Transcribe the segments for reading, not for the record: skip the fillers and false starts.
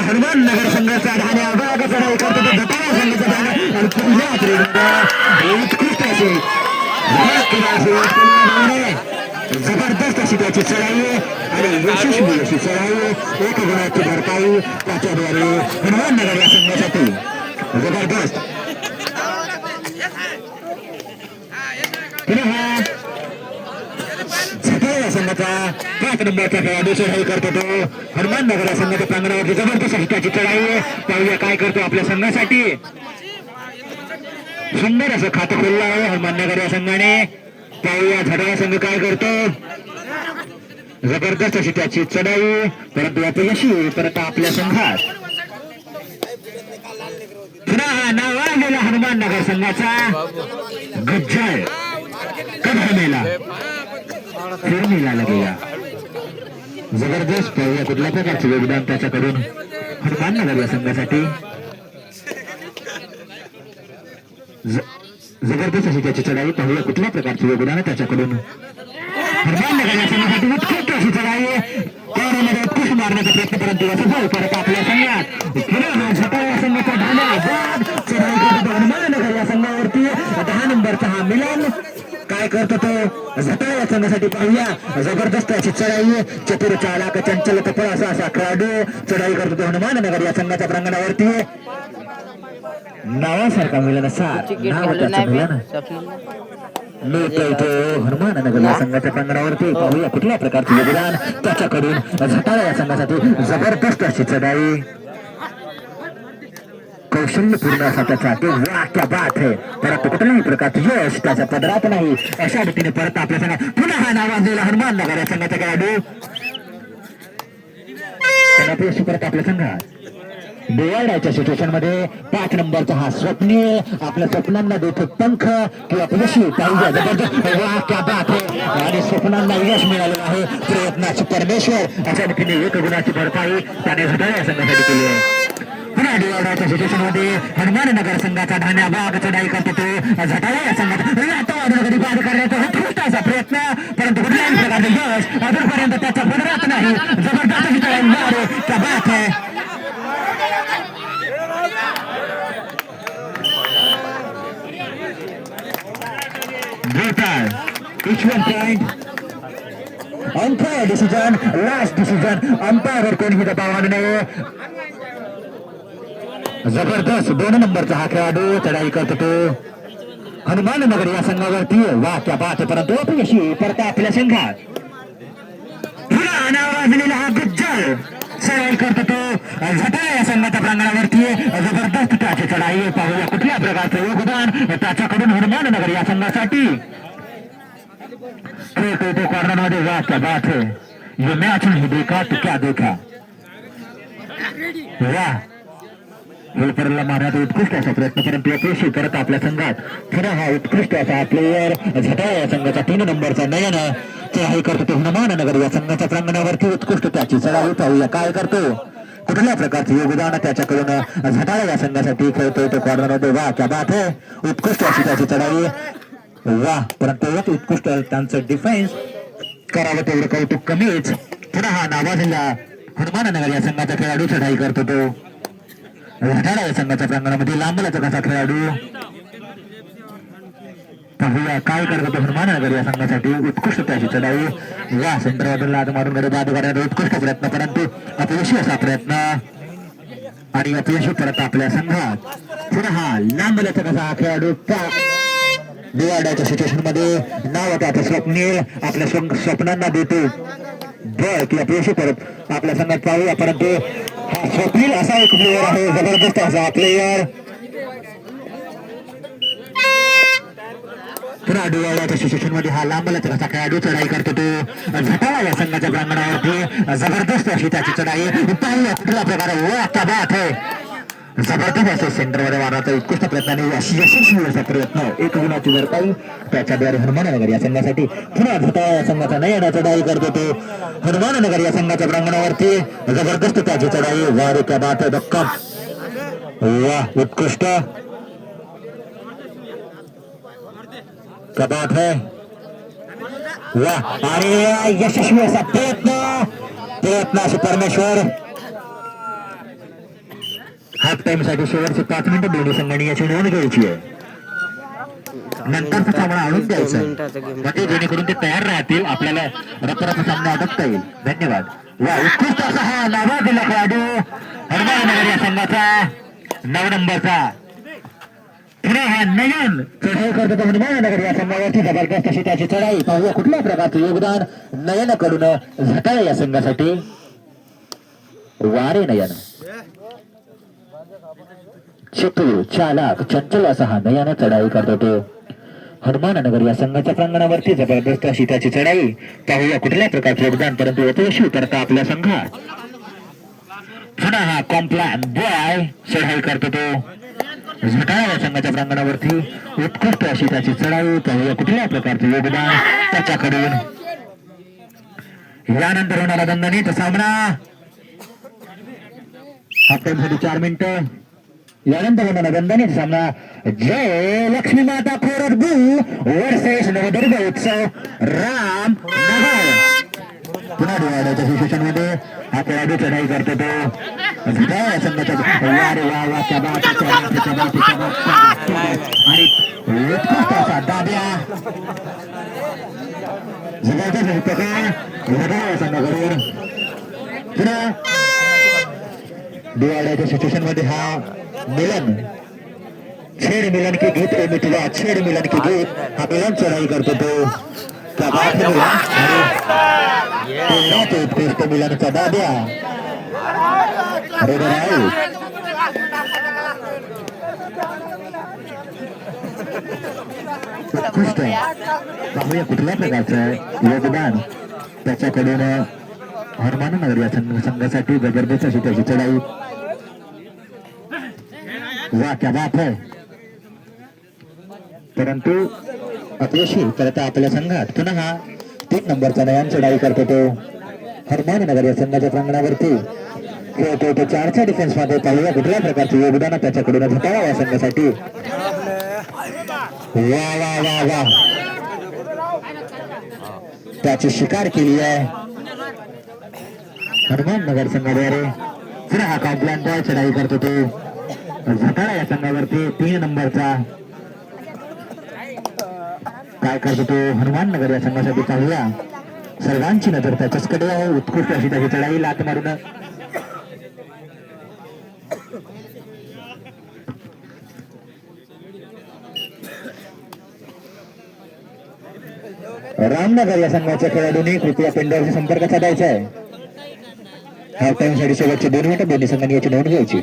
हनुमान नगर संघाचा धान्या भाग चढाई करतो तो धताळा संघाचा धान्या आणि पुन्हा त्रिगुण उत्कृष्ट असे जबरदस्त अशी त्याची चढाई आणि यशस्वी अशी चढाई एक गुणाची भरपाई त्याच्याद्वारे हनुमान नगर या संघासाठी जबरदस्त पुन्हा झटाळा संघाचा 5 नंबरचा खेळाडू चढाई करतो तो हनुमान नगर या संघाच्या प्रांगणावरती जबरदस्त अशी त्याची चढाई पाहूया काय करतो आपल्या संघासाठी सुंदर असं खातं खोललं आहे हनुमान नगर या संघाने पाहूया झटाळा संघ काय करतो जबरदस्त अशी त्याची चढाई परंतु अपयशी परत आपल्या संघात पुन्हा हा नावाजलेला हनुमान नगर संघाचा गज्जल कधमेला फिरणीला लागेला जबरदस्त पाहूया कुठल्या प्रकारचे योगदान त्याच्याकडून हनुमान नगर या संघासाठी जबरदस्त अशी त्याची चढाई पाहूया कुठल्या प्रकारचे योगदान त्याच्याकडून हनुमान नगर या संघासाठी उत्कृष्ट अशी चढाई कोणामध्ये उत्कृष्ट मारण्याचा प्रयत्न परंतु असं परत आपल्या संघात पुन्हा हा झटाळा संघाचा धान्या चढाई करतो हनुमान नगर या संघावरती 10 नंबरचा हा मिलन काय करतो तो झटाळा या संघासाठी पाहूया जबरदस्त अशी चढाई चतुर चालक चंचल तपळ असा खेळाडू चढाई करतो तो हनुमान नगर या संघाच्या प्रांगणावरती नावासारखा मिलन असा नाव त्याचं मिलन मिळतो हनुमान नगर या संघाच्या प्रांगणावरती पाहूया कुठल्या प्रकारचे योगदान त्याच्याकडून झटाळा या संघासाठी जबरदस्त अशी चढाई कौशल्यपूर्ण असा त्याचा ते वाक्या बात आहे परंतु कुठल्याही प्रकारचे यश त्याच्या पदरात नाही अशा रीतीने परत आपल्या संघात पुन्हा हा नावाजलेला हनुमान नगर या संघाचा खेळाडू त्यांना परत आपल्या संघात बेवाड्याच्या सिच्युएशन मध्ये 5 नंबरचा हा स्वप्नील आपल्या स्वप्नांना देतो पंख किंवा यश पाहिजे जबरदस्त वाक्या बात आहे आणि स्वप्नांना यश मिळालेलं आहे प्रयत्नाचे परमेश्वर अशा रीतीने 1 गुणाची भरपाई त्याने झटाळा संघासाठी केली आहे पुन्हा बेवाड्याच्या सिच्युएशन मध्ये हनुमान नगर संघाचा धान्या भाग चढाई करतो तो झटाळा या संघात बाद करण्याचा उत्कृष्ट असा प्रयत्न परंतु कुठल्याही प्रकारचे यश अजूनपर्यंत त्याच्या पदरात नाही जबरदस्त क्या बात आहे each one point umpire decision last decision umpire वर कोणीही दबाव आणू नये जबरदस्त 2 नंबरचा हा खेळाडू चढाई करतो तो हनुमान नगर या संघावरती वाक्या बात परंतु अपयशी परत आपल्या संघात पुन्हा नावाजलेला हा गुज्जल चढाई करतो तो झटाळा या संघाच्या प्रांगणावरती जबरदस्त त्याची चढाई पाहूया कुठल्या प्रकारचं योगदान त्याच्याकडून हनुमान नगर या संघासाठी तो कॉर्नर मध्ये वाक्या बात है ये मैच नहीं देखा तो क्या देखा वाह हेल्परला मारण्याचा उत्कृष्ट असा प्रयत्न परंतु अपयशी परत आपल्या संघात पुन्हा हा उत्कृष्ट असा प्लेयर झटाळा या संघाचा 3 नंबरचा नयन चढाई करतो तो हनुमान नगर या संघाच्या प्रांगणावरती उत्कृष्ट त्याची चढाई पाहूया काय करतो कुठल्या प्रकारचे योगदान त्याच्याकडून झटाळा या संघासाठी खेळतोय तो कॉर्नर मध्ये वाह क्या बात है उत्कृष्ट अशी त्याची चढाई वाह परंतु उत्कृष्ट त्यांचं डिफेन्स करावं तेवढं कौतुक कमीच पुन्हा हा नावाजलेला हनुमान नगर या संघाचा खेळाडू चढाई करतो तो झटाळा या संघाच्या प्रांगणामध्ये लांबलाचा कसा खेळाडू पाहूया काय करतो तो हनुमान नगर या संघासाठी उत्कृष्ट त्याची चढाई वा सेंटरमधून लाद मारून गडे बाद करण्याचा उत्कृष्ट प्रयत्न परंतु अपयशी असा प्रयत्न आणि अपयशी परत आपल्या संघात पुन्हा हा लांबलाचा कसा हा खेळाडू बेवाड्याच्या सिच्युएशन मध्ये नाव त्याचं स्वप्नील आपल्या स्वप्नांना देतो बळ की अपयशी परत आपल्या संघात पाहूया परंतु हा स्वप्नील असा एक प्लेयर आहे जबरदस्त असा प्लेयर पुन्हा बेवाड्याच्या सिच्युएशन मध्ये हा लांबलाचा कसा खेळाडू चढाई करतो तो झटाळा या संघाच्या प्रांगणावरती जबरदस्त अशी त्याची चढाई पाहूया कुठल्या प्रकारे वा क्या बात है जबरदस्त असे सेंटरमध्ये मारण्याचा उत्कृष्ट प्रयत्नाने यशस्वी असा प्रयत्न 1 गुणाची भरपाई त्याच्याद्वारे हनुमान नगर या संघासाठी पुन्हा झटाळा या संघाचा नयन चढाई करतो तो हनुमान नगर या संघाच्या प्रांगणावरती जबरदस्त त्याची चढाई वारे क्या बात है दक्कम वाह उत्कृष्ट क्या बात है वाह आणि यशस्वी असा प्रयत्नाशी परमेश्वर हाफ टाइम साठी शेवटचे 5 मिनिटं दोन्ही संघांनी याची नोंद घ्यायची आहे. नंतरचा सामना आणून द्यायचा म्हणजे जेणेकरून ते तयार राहतील, आपल्याला रपरप सामना अटकता येईल. धन्यवाद. वा उत्कृष्ट असा हा नावाजलेला खेळाडू हनुमाननगर या संघाचा 9 नंबरचा पुन्हा हा नयन चढाई करतो हनुमाननगर या संघावरती. जबरदस्त अशी त्याची चढाई. पाहूया कुठल्या प्रकारचे योगदान नयनकडून झटाळे या संघासाठी. वारे नयन चतुर चालाक चंचल असा हा नयन चढाई करतो तो हनुमाननगर या संघाच्या प्रांगणावरती. जबरदस्त अशी त्याची चढाई. पाहूया कुठल्या प्रकारचे योगदान, परंतु अपयशी उतरता आपल्या संघात. पुन्हा हा कॉम्प्लॅन बॉय चढाई करतो तो झटाळा या संघाच्या प्रांगणावरती. उत्कृष्ट अशी त्याची चढाई. पाहूया कुठल्या प्रकारचे योगदान त्याच्याकडून. यानंतर होणारा दणदणीत सामना. हाफ टाइम साठी 4 मिनिटं. यानंतर होणारा दणदणीत सामना. जय लक्ष्मी माता खोरडबू वर्सेस नवदुर्ग उत्सव राम नगर. पुन्हा दिवाळीच्या सिच्युएशन मध्ये हा खेळाडू चढाई करतो तो संघाच्या. वारे वा वा त्या बात आणि उत्कृष्ट असा दाब्या जगाच्या प्रकार संघाकडून. पुन्हा दिवाळीच्या सिच्युएशन मध्ये हा मिलन छेड मिलन के गीत मिटवा छेड मिलन के गीत हा मिलन चढाई करतो तो. त्या उत्कृष्ट मिलनचा दाब्या. उत्कृष्ट. पाहूया कुठल्या प्रकारचं योगदान त्याच्याकडून हनुमाननगर या संघासाठी. जबरदस्त अशी त्याची चढाई. वा क्या बात है. परंतु अपयशी करता आपल्या संघात. पुन्हा हा 3 नंबरचा नयन चढाई करतो तो हनुमाननगर या संघाच्या प्रांगणावरती. खेळतो तो 4च्या डिफेन्स मध्ये. पाहूया कुठल्या प्रकारचे योगदान त्याच्याकडून झटाळा या संघासाठी. वा वा वा वा त्याची शिकार केली आहे हनुमाननगर संघाद्वारे. पुन्हा हा कॉम्प्लॅन बॉय चढाई करतो तो झटाळा या संघावरती. 3 नंबरचा काय करतो तो हनुमाननगर या संघासाठी. पाहूया सर्वांची नजर त्याच्याचकडे आहे. उत्कृष्ट अशी त्याची चढाई. लात मारून रामनगर या संघाच्या खेळाडूंनी कृपया पेंडॉलशी संपर्क साधायचा आहे. हाफ टाइम साठी शेवटचे 2 मिनिटं दोन्ही संघांनी याची नोंद घ्यायची.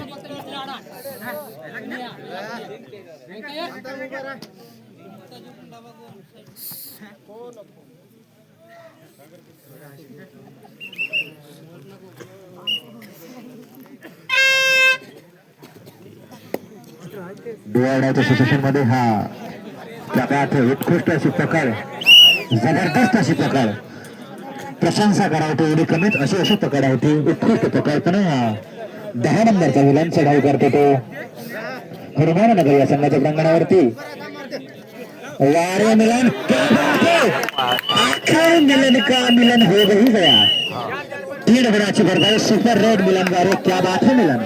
डोळ्याच्या सिच्युएशन मध्ये हा उत्कृष्ट अशी पकड. जबरदस्त अशी पकड. प्रशंसा करावतो एवढी कमीच अशी पकड होती. उत्कृष्ट पकड. पण 10 नंबरचा मिलन चढाई करतो तो हनुमाननगर या संघाच्या प्रांगणावरती. वारे मिलन आखिर मिलन का मिलन हो गई गया. 3 गुणाची भरपाई. सुपर रेड मिलन वारे. क्या बात है मिलन.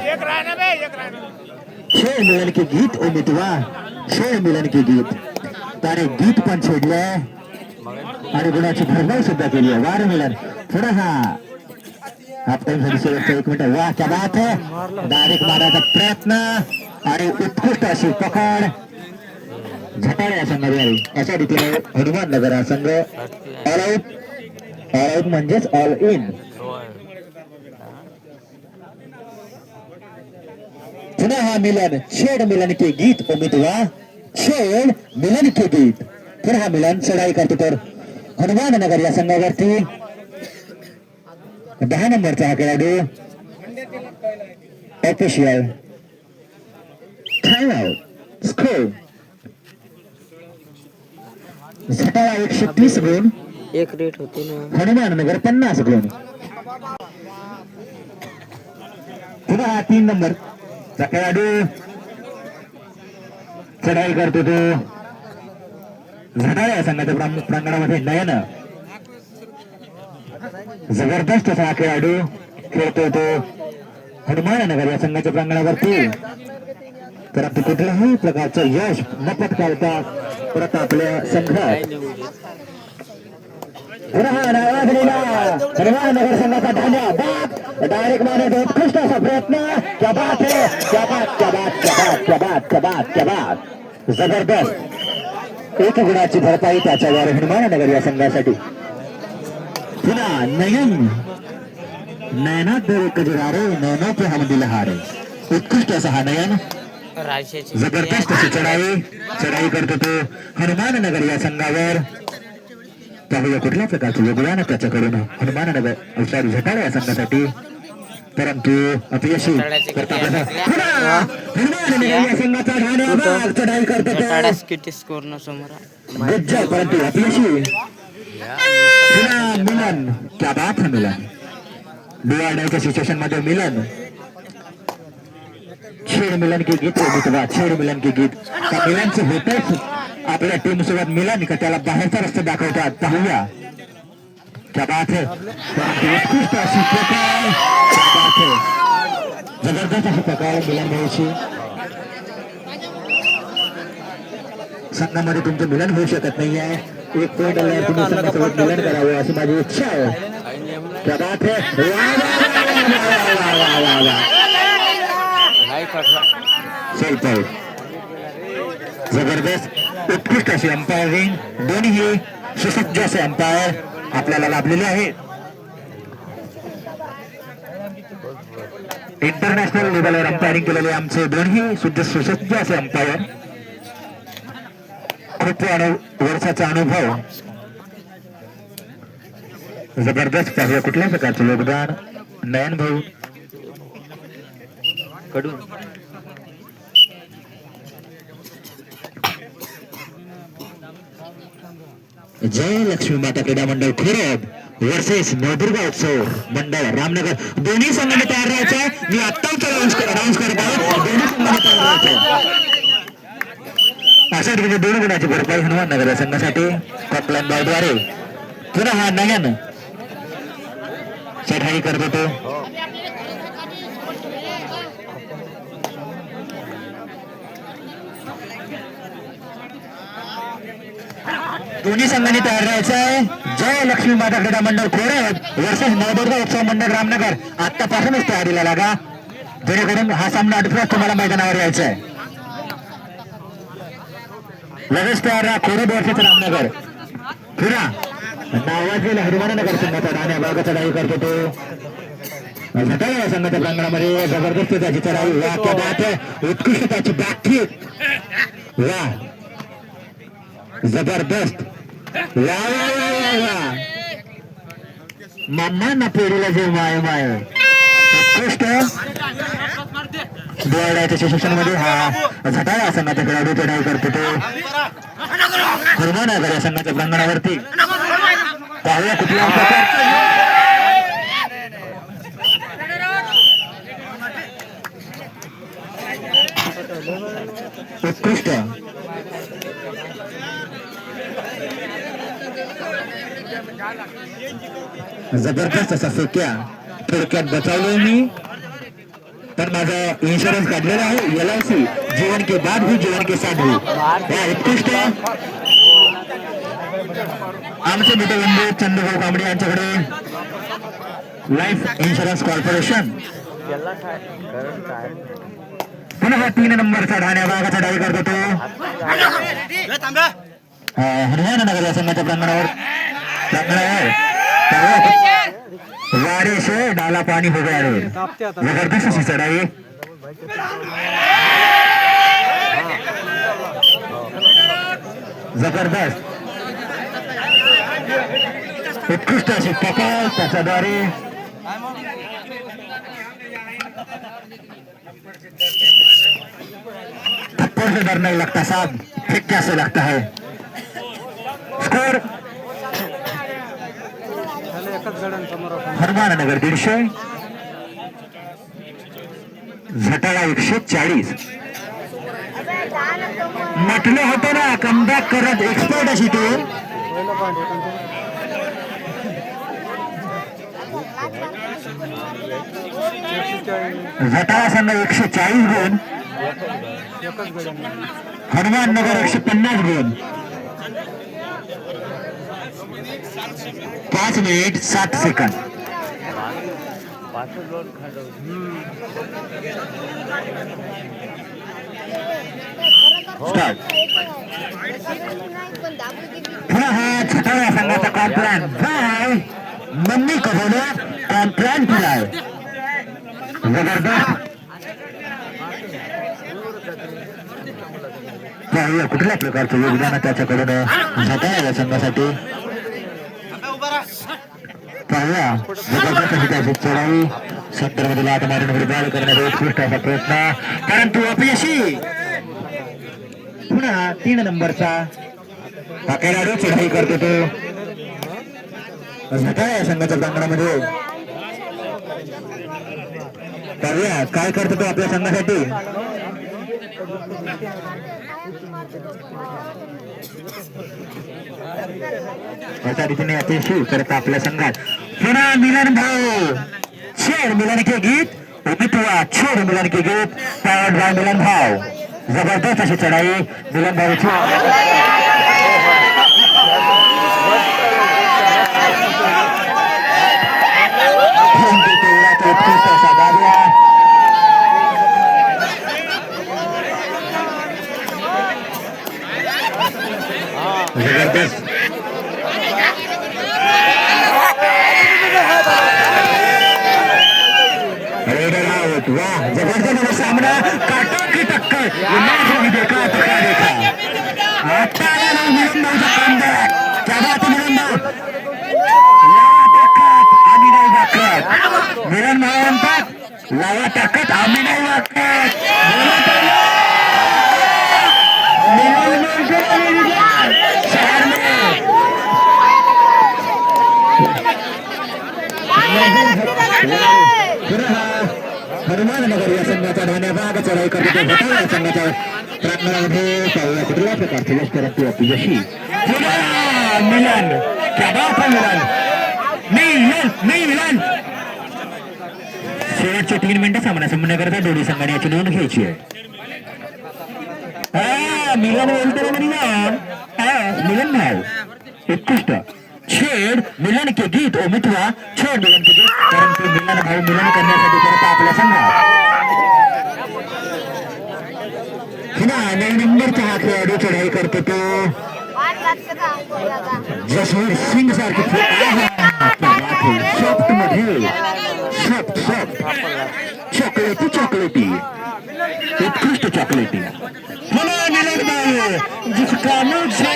छेड मिलन के गीत ओ मिटवा छेड मिलन के गीत. त्याने गीत पण छेडलंय आणि गुणाची भरपाई सुद्धा केली आहे. वार मिलन. पुढे हा हाफ टाइम साठी शेवटचा 1 मिनिट. वा क्या बात है. डायरेक्ट मारायचा प्रयत्न आणि उत्कृष्ट अशी पकड झटाळा या संघाद्वारे. अशा रीतीने हनुमाननगर हा संघ ऑल आउट. ऑल आउट म्हणजेच ऑल इन. पुन्हा हा मिलन. छेड मिलन के गीत ओ मिटवा छेड मिलन के गीत. पुन्हा हा मिलन चढाई करतो तर हनुमाननगर या संघावरती. 10 नंबरचा हा खेळाडू ऑफिशियल टाइम आउट. स्कोर झटाळा 130 गुण. एक रेट होते ना. हनुमाननगर 50 गुण. पुन्हा हा 3 नंबरचा खेळाडू चढाई करतो तो झटाळा या संघाच्या प्रांगणामध्ये. नयन जबरदस्त असा खेळाडू खेळतो तो हनुमाननगर या संघाच्या प्रांगणावरती. तर आपलं कुठल्याही प्रकारचं यश न पटकावता परत आपल्या संघात हनुमाननगर संघाचा धन्यवाद. डायरेक्ट मारण्याचा उत्कृष्ट असा प्रयत्न. क्या बात है, क्या बात, क्या बात, क्या बात, क्या बात, क्या बात, क्या बात. जबरदस्त 1 गुणाची भरपाई त्याच्यावर हनुमाननगर या संघासाठी. पुन्हा नयनात कजरारे नयनों पे हम दिलहारे. उत्कृष्ट असा हा नयन. राजाची जबरदस्त अशी चढाई करतो तो हनुमाननगर या संघावर. पाहूया कुठल्या प्रकारचं योगदान त्याच्याकडून हनुमाननगर सॉरी झटाळा या संघासाठी. परंतु अपयशी हनुमाननगर या संघाचा धान्यावर चढाई करतो तो. किती स्कोर न समोर गज्जा परंतु अपयशी. पुन्हा मिलन. क्या बात है मिलन. डोळ्याच्या सिच्युएशन मध्ये मिलन. छेड मिलन की गीत छेड मिलन की गीत. का मिलनचं होतच आपल्या टीम सोबत मिलन का त्याला बाहेरचा रस्ता दाखवतात. पाहूया क्या बात है. उत्कृष्ट अशी प्रकार. क्या बात है. जबरदस्त अशी प्रकार मिलन भाऊची. संघामध्ये तुमचं मिलन होऊ शकत नाहीये. 1 पॉइंट आल्यावर तुम्ही संघासोबत मिलन करावं अशी माझी इच्छा आहे. क्या बात है. जबरदस्त उत्कृष्ट अशी अंपायरिंग. दोन्ही सुसज्ज असे अंपायर आपल्याला लाभलेले आहेत. इंटरनॅशनल लेवलवर अंपायरिंग केलेले आमचे दोन्ही सुसज्ज असे अंपायर. खूप वर्षाचा अनुभव. जबरदस्त. पाहूया कुठल्या प्रकारचं योगदान नयन भाऊ कडून. जय लक्ष्मी माता क्रीडा मंडळ खोरब वर्सेस नवदुर्गा उत्सव मंडळ रामनगर. दोन्ही संघाने तयार राहायचंय. मी आत्ताच अनाऊन्स करत आहे. दोन्ही संघाने तयार राहायचंय. अशा रीतीने 2 गुणाची भरपाई हनुमाननगर या संघासाठी कॉकलाईन बॉलद्वारे. पुन्हा हा नयन चढाई करत होतो. दोन्ही संघांनी तयार राहायचं आहे. जय लक्ष्मी माता क्रीडा मंडळ खोरब वर्सेस नवदुर्गा उत्सव मंडळ रामनगर. आतापासूनच तयारीला लागा जेणेकरून हा सामना आटोक्यात तुम्हाला मैदानावर यायचा आहे. लगेच तयार राहा. खोरब वर्सेस रामनगर. पुन्हा नावाजलेला हनुमाननगर संघाचा धान्या भागाचा चढाई करतो तो झटाळा या संघाच्या प्रांगणामध्ये. जबरदस्त त्याची चढाई. वा क्या बात है. उत्कृष्ट त्याची बॅककिक. वा जबरदस्त. वा वा वा वा. मामा ना पेरीला जे माय माय. उत्कृष्ट डोळ्याच्या सेशन मध्ये हा झटाळा संघाचा खेळाडू चढाई करतो तो हनुमाननगर या संघाच्या प्रांगणावरती. पाहूया कुठल्या प्रकारचं उत्कृष्ट जबरदस्त असा फेक्या थोडक्यात बचावलोय मी. पण माझा इन्शुरन्स काढलेला आहे LIC. जीवन के बाद भी जीवन के साथ भी. उत्कृष्ट आमचे मित्रबंधू चंद्रभाऊ कांबळे यांच्याकडे लाईफ इन्शुरन्स कॉर्पोरेशन. पुन्हा 3 नंबरचा धान्या भागाचा डाई करतो तो हनुमाननगर या संघाच्या प्रांगणावर. वारे डाला पाणी हो गया रे. जबरदस्त अशी चढाई. जबरदस्त उत्कृष्ट अशी पकड त्याच्याद्वारे. थप्पड़ से डर नहीं लगता साहब, फिक्का से लगता है. स्कोर हनुमाननगर 150 झटाळा 140. म्हटलं होतं ना कमबॅक करत एक्सपर्ट अशी टीम. जटाळा संघ 140 गुण, हनुमान नगर 150 गुण. 5 मिनिट 7 सेकंद. स्टार्ट. पुन्हा हा जटाळा संघाचा कॉम्प्लॅन बाय मम्मी कबोले कॉम्प्लॅन केलाय. जबरदस्त. पाहूया कुठल्या प्रकारचं योगदान आहे त्याच्याकडून जटाळा संघासाठी. पाहूया जबरदस्त अशी त्याची चढाई सेंटर मध्ये लाट मारून बॉल करण्याचा उत्कृष्ट असा प्रयत्न, परंतु अपयशी. पुन्हा 3 नंबरचा हा खेळाडू चढाई करतो तो जटाळा संघाच्या प्रांगणामध्ये. पाहूया काय करतो तो आपल्या संघासाठी. अशा रीतीने अपयशी करत आपल्या संघात. पुन्हा मिलन भाऊ छेड मिलन के गीत उमितवा छेड मिलन के गीत पावर्ड बाय मिलन भाऊ. जबरदस्त अशी चढाई मिलन भाऊची. उत्कृष्ट असा दाब्या. जबरदस्त. वाह जबरदस्त सामना, काटों की टक्कर. देखा देखा आता मिलन भाऊचा कमबॅक. क्या बात है मिलन भाऊ. आम्ही नाही वाकत. मिलन भाऊ म्हणतात लावा टाकत आम्ही नाही वाकत. हनुमान नगर या संघाचा धान्यभाग चढाई करतो जटाळा संघाच्या प्रांगणामध्ये. पाहूया कुठल्या प्रकारचे यश परंतु अपयशी. मिलन क्या बात है मिलन. शेवटचे 3 मिनिटं सामना संपन्न करता दोन्ही संघाने याची नोंद घ्यायची आहे. मिलन बोलतो मिलन भाऊ उत्कृष्ट. छेड मिलन के गीत ओ मितवा छेड मिलन के गीत, परंतु मिलन भाऊ मिलन करण्यासाठी करत आपल्या संघात. पुन्हा 9 नंबरचा हा खेळाडू चढाई करतो तो जसवीर सिंग सारखी. सॉफ्ट मध्ये सॉफ्ट चॉकलेटी उत्कृष्ट चॉकलेटी. पुन्हा मिलन भाऊ जिसका मुझे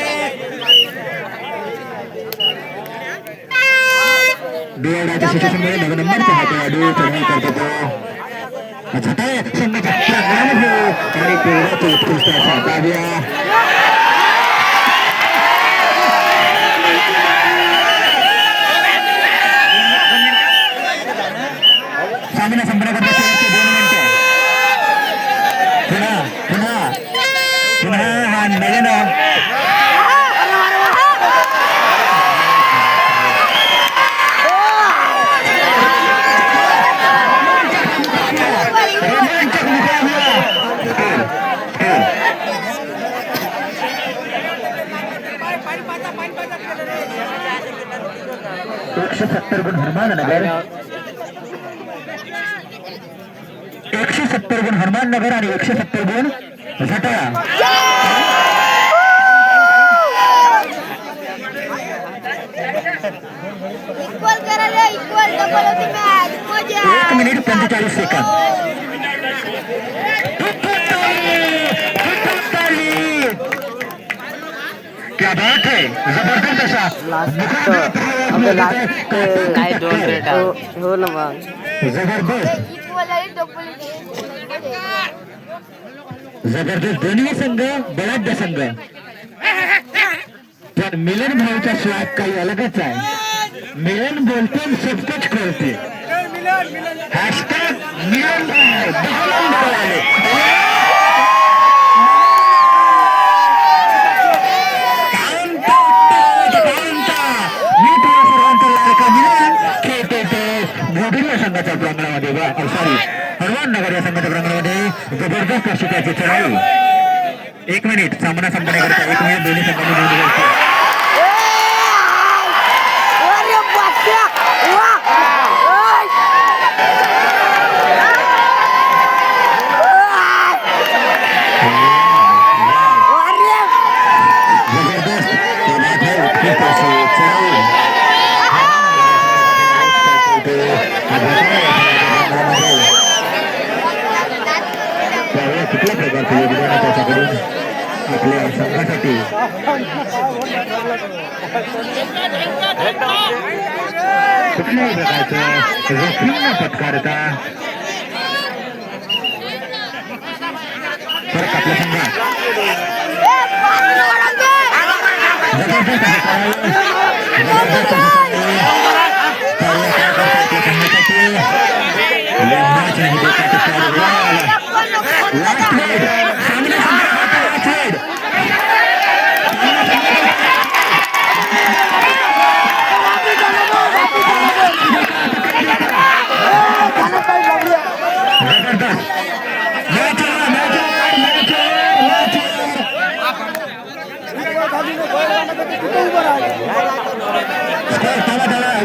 बेवडाच्या सिच्युएशनमध्ये 9 नंबरचा हा खेळाडू चढाई करतो तो जटाळा संघाच्या प्रांगणामध्ये. आणि बेवडाचा उत्कृष्ट असा दाब्या. सामना संपन्न करता शेवटचे 2 मिनिटं. पुन्हा हा नयन गुण हनुमान नगर 170 गुण हनुमान नगर आणि 170 गुण जटाळा. एक मिनिट 45 सेकंद. क्या बात है जबरदस्त असा हो ना मग जबरदस्त दोन्ही संघ बलाढ्य संघ. पण मिलन भाऊचा स्वाद काही अलगच आहे. मिलन बोलते सब कुछ करते. हॅशटॅग मिलन भाऊ संघाच्या प्रांगणामध्ये सॉरी जबरदस्त अशी त्याची चढाई. 1 मिनिट सामना संपण्याकरता 1 मिनिट दोन्ही संघांनी नोंद घेतली. कुठल्या प्रकारचं योगदान आहे त्याच्याकडून आपल्या संघासाठी. कुठल्याही प्रकारचं जोखीम न पत्कारता परत आपल्या संघात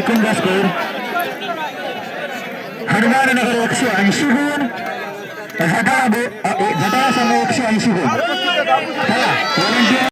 जबरदस्त हनुमाननगर 180 गुण, झटाळा संघ 180 गुण.